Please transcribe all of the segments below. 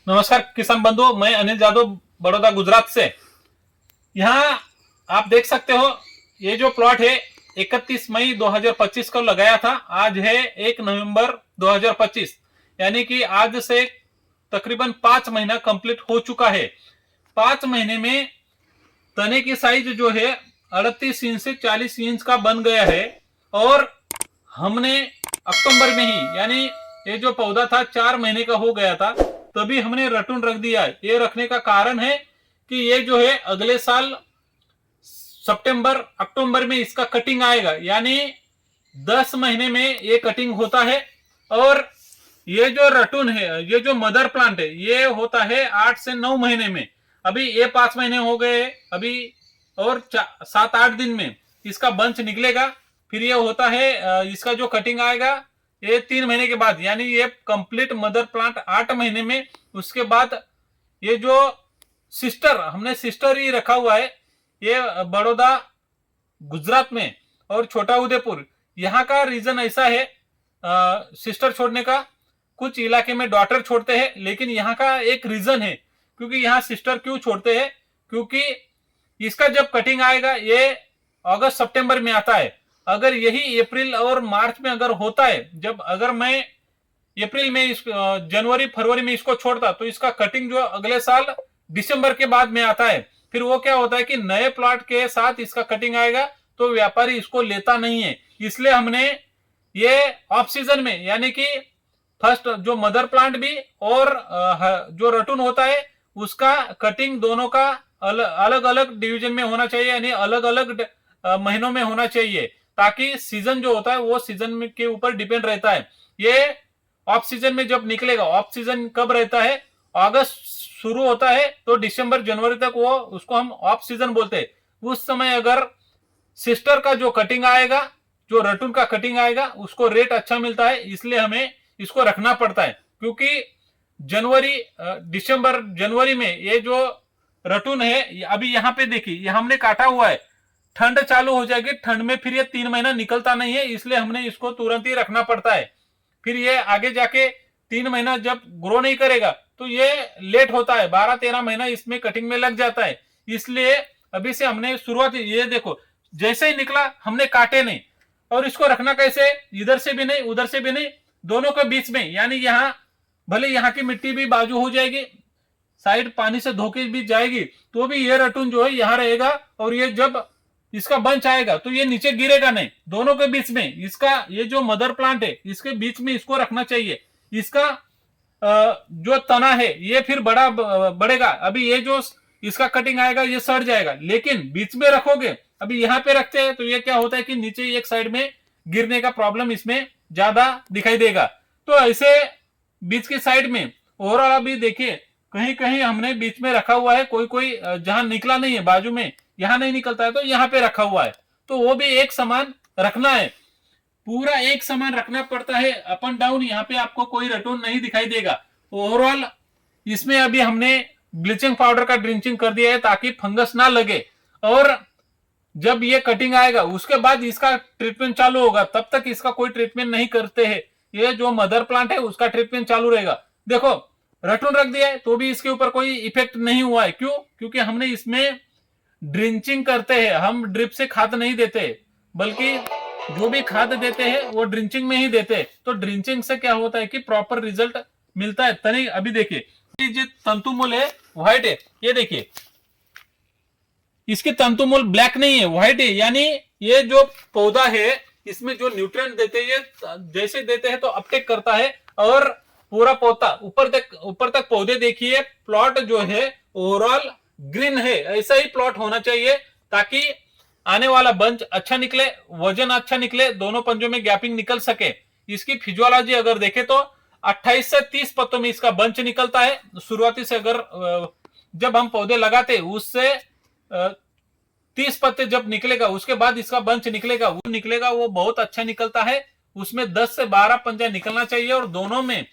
नमस्कार किसान बंधु, मैं अनिल जादव बड़ौदा गुजरात से। यहाँ आप देख सकते हो, ये जो प्लॉट है 31 मई 2025 को लगाया था। आज है 1 नवंबर 2025, यानी कि आज से तकरीबन 5 महीना कंप्लीट हो चुका है। 5 महीने में तने की साइज जो है 38 इंच से 40 इंच का बन गया है। और हमने अक्टूबर में ही, यानी ये जो पौधा था 4 महीने का हो गया था, तभी हमने रटून रख दिया। ये रखने का कारण है कि ये जो है अगले साल सितंबर अक्टूबर में इसका कटिंग आएगा, यानी 10 महीने में ये कटिंग होता है। और ये जो रटून है, ये जो मदर प्लांट है, ये होता है 8 से 9 महीने में। अभी ये 5 महीने हो गए अभी, और 7-8 दिन में इसका बंच निकलेगा। फिर ये होता है इसका जो कटिंग आएगा ये 3 महीने के बाद, यानी ये कंप्लीट मदर प्लांट 8 महीने में। उसके बाद ये जो सिस्टर, हमने सिस्टर ही रखा हुआ है, ये बड़ौदा गुजरात में और छोटा उदयपुर। यहाँ का रीजन ऐसा है सिस्टर छोड़ने का। कुछ इलाके में डॉटर छोड़ते हैं, लेकिन यहाँ का एक रीजन है क्योंकि यहाँ सिस्टर क्यों छोड़ते हैं, क्योंकि इसका जब कटिंग आएगा ये अगस्त सितंबर में आता है। अगर यही अप्रैल और मार्च में अगर होता है, जब अगर मैं अप्रैल में जनवरी फरवरी में इसको छोड़ता, तो इसका कटिंग जो अगले साल दिसंबर के बाद में आता है। फिर वो क्या होता है कि नए प्लॉट के साथ इसका कटिंग आएगा तो व्यापारी इसको लेता नहीं है। इसलिए हमने ये ऑफ सीजन में, यानी कि फर्स्ट जो मदर प्लांट भी और जो रटून होता है उसका कटिंग दोनों का अलग अलग डिवीजन में होना चाहिए, यानी अलग अलग महीनों में होना चाहिए, ताकि सीजन जो होता है वो सीजन के ऊपर डिपेंड रहता है। ये ऑफ सीजन में जब निकलेगा, ऑफ सीजन कब रहता है, अगस्त शुरू होता है तो दिसंबर जनवरी तक, वो उसको हम ऑफ सीजन बोलते हैं। उस समय अगर सिस्टर का जो कटिंग आएगा, जो रटून का कटिंग आएगा, उसको रेट अच्छा मिलता है, इसलिए हमें इसको रखना पड़ता है। क्योंकि जनवरी दिसंबर जनवरी में ये जो रटून है, अभी यहाँ पे देखिए, ये हमने काटा हुआ है, ठंड चालू हो जाएगी, ठंड में फिर ये 3 महीना निकलता नहीं है, इसलिए हमने इसको तुरंत ही रखना पड़ता है। फिर ये आगे जाके 3 महीना जब ग्रो नहीं करेगा तो ये लेट होता है, 12-13 महीना इसमें कटिंग में लग जाता है। इसलिए अभी से हमने शुरुआत, ये देखो जैसे ही निकला हमने काटे नहीं। और इसको रखना कैसे, इधर से भी नहीं उधर से भी नहीं, दोनों के बीच में, यानी यहाँ भले यहाँ की मिट्टी भी बाजू हो जाएगी, साइड पानी से धोके भी जाएगी, तो भी ये रटून जो है यहाँ रहेगा। और ये जब इसका बंच आएगा तो ये नीचे गिरेगा नहीं, दोनों के बीच में इसका, ये जो मदर प्लांट है इसके बीच में इसको रखना चाहिए। इसका जो तना है ये फिर बढ़ेगा। अभी ये जो इसका कटिंग आएगा ये सड़ जाएगा, लेकिन बीच में रखोगे, अभी यहाँ पे रखते हैं तो ये क्या होता है कि नीचे एक साइड में गिरने का प्रॉब्लम इसमें ज्यादा दिखाई देगा। तो ऐसे बीच की साइड में ओवरऑल अभी देखिए, कहीं कहीं हमने बीच में रखा हुआ है, कोई कोई जहां निकला नहीं है बाजू में, यहां नहीं निकलता है तो यहाँ पे रखा हुआ है। तो वो भी एक समान रखना है, पूरा एक समान रखना पड़ता है, अप एंड डाउन। यहाँ पे आपको कोई रटून नहीं दिखाई देगा। ओवरऑल इसमें अभी हमने ब्लीचिंग पाउडर का ड्रिंचिंग कर दिया है ताकि फंगस ना लगे। और जब ये कटिंग आएगा उसके बाद इसका ट्रीटमेंट चालू होगा, तब तक इसका कोई ट्रीटमेंट नहीं करते हैं। ये जो मदर प्लांट है उसका ट्रीटमेंट चालू रहेगा। देखो रटून रख दिया है तो भी इसके ऊपर कोई इफेक्ट नहीं हुआ है, क्यों? क्योंकि हमने इसमें ड्रिंचिंग करते हैं, हम ड्रिप से खाद नहीं देते, बल्कि जो भी खाद देते हैं वो ड्रिंचिंग में ही देते हैं। तो ड्रिंचिंग से क्या होता है कि प्रॉपर रिजल्ट मिलता है। तनी अभी देखिए, जो तंतुमूल है व्हाइट है, ये देखिए इसके तंतुमूल ब्लैक नहीं है, व्हाइट है, यानी ये जो पौधा है इसमें जो न्यूट्रिएंट देते हैं जैसे देते हैं तो अपटेक करता है। और पूरा पौधा ऊपर तक पौधे देखिए, प्लॉट जो है ओवरऑल ग्रीन है। ऐसा ही प्लॉट होना चाहिए ताकि आने वाला बंच अच्छा निकले, वजन अच्छा निकले, दोनों पंजों में गैपिंग निकल सके। इसकी फिजियोलॉजी अगर देखे तो 28 से 30 पत्तों में इसका बंच निकलता है शुरुआती से। अगर जब हम पौधे लगाते उससे 30 पत्ते जब निकलेगा उसके बाद इसका बंच निकलेगा, वो बहुत अच्छा निकलता है। उसमें 10 से 12 पंजा निकलना चाहिए और दोनों में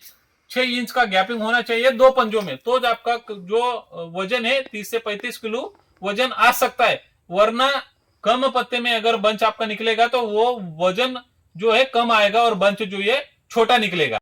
6 इंच का गैपिंग होना चाहिए, दो पंजों में, तो आपका जो वजन है 30 से 35 किलो वजन आ सकता है। वरना कम पत्ते में अगर बंच आपका निकलेगा तो वो वजन जो है कम आएगा और बंच जो है छोटा निकलेगा।